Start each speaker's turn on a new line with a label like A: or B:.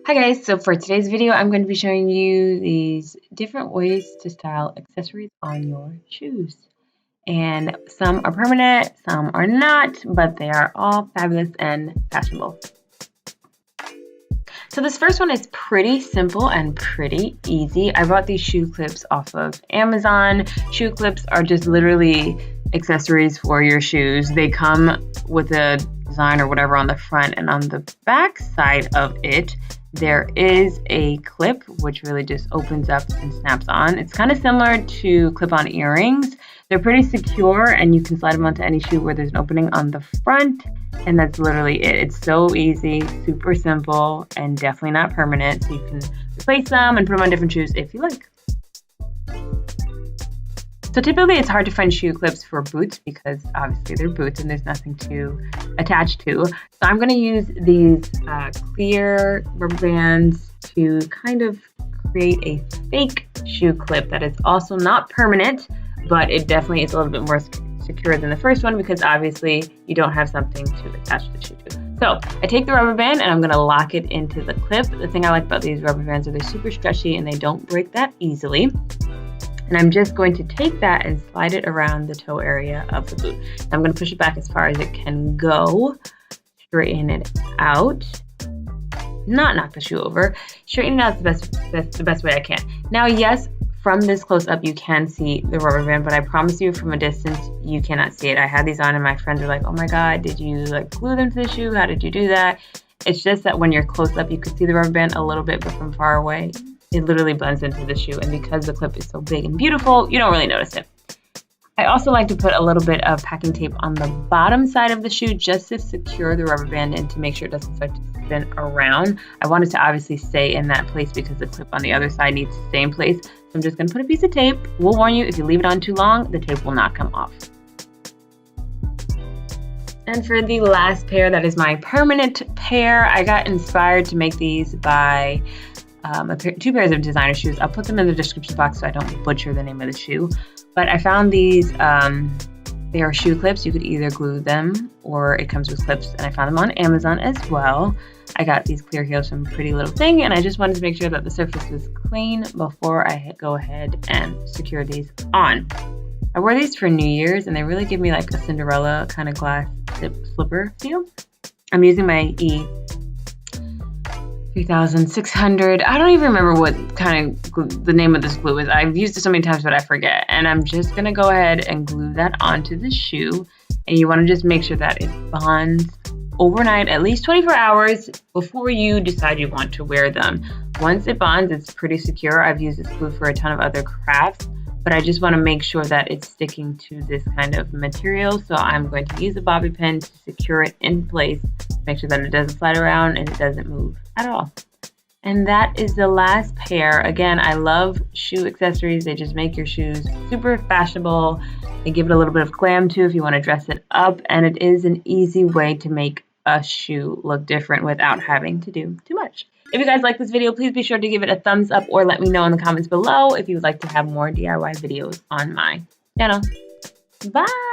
A: Hi guys, so for today's video, I'm going to be showing you these different ways to style accessories on your shoes. And some are permanent, some are not, but they are all fabulous and fashionable. So this first one is pretty simple and pretty easy. I bought these shoe clips off of Amazon. Shoe clips are just literally accessories for your shoes. They come with a design or whatever on the front, and on the back side of it, there is a clip which really just opens up and snaps on. It's kind of similar to clip-on earrings. They're pretty secure and you can slide them onto any shoe where there's an opening on the front, and that's literally it. It's so easy, super simple, and definitely not permanent. So you can replace them and put them on different shoes if you like. So typically it's hard to find shoe clips for boots because obviously they're boots and there's nothing to attach to. So I'm going to use these clear rubber bands to kind of create a fake shoe clip that is also not permanent, but it definitely is a little bit more secure than the first one because obviously you don't have something to attach the shoe to. So I take the rubber band and I'm going to lock it into the clip. The thing I like about these rubber bands are they're super stretchy and they don't break that easily. And I'm just going to take that and slide it around the toe area of the boot. I'm going to push it back as far as it can go, straighten it out, not knock the shoe over, straighten it out the best way I can. Now, yes, from this close up, you can see the rubber band, but I promise you from a distance, you cannot see it. I had these on and my friends were like, oh my God, did you like glue them to the shoe? How did you do that? It's just that when you're close up, you can see the rubber band a little bit, but from far away, it literally blends into the shoe, and because the clip is so big and beautiful, you don't really notice it. I also like to put a little bit of packing tape on the bottom side of the shoe just to secure the rubber band and to make sure it doesn't start to spin around. I want it to obviously stay in that place because the clip on the other side needs to stay in place. So I'm just going to put a piece of tape. We'll warn you, if you leave it on too long, the tape will not come off. And for the last pair, that is my permanent pair. I got inspired to make these by two pairs of designer shoes. I'll put them in the description box so I don't butcher the name of the shoe. But I found these, they are shoe clips. You could either glue them or it comes with clips, and I found them on Amazon as well. I got these clear heels from Pretty Little Thing, and I just wanted to make sure that the surface was clean before I go ahead and secure these on. I wore these for New Year's, and they really give me like a Cinderella kind of glass tip slipper feel. I'm using my 3600. I don't even remember what kind of glue, the name of this glue is. I've used it so many times, but I forget. And I'm just going to go ahead and glue that onto the shoe. And you want to just make sure that it bonds overnight, at least 24 hours before you decide you want to wear them. Once it bonds, it's pretty secure. I've used this glue for a ton of other crafts, but I just want to make sure that it's sticking to this kind of material. So I'm going to use a bobby pin to secure it in place, make sure that it doesn't slide around and it doesn't move at all. And that is the last pair. Again, I love shoe accessories. They just make your shoes super fashionable. They give it a little bit of glam too if you want to dress it up. And it is an easy way to make a shoe look different without having to do too much. If you guys like this video, please be sure to give it a thumbs up or let me know in the comments below if you would like to have more DIY videos on my channel. Bye!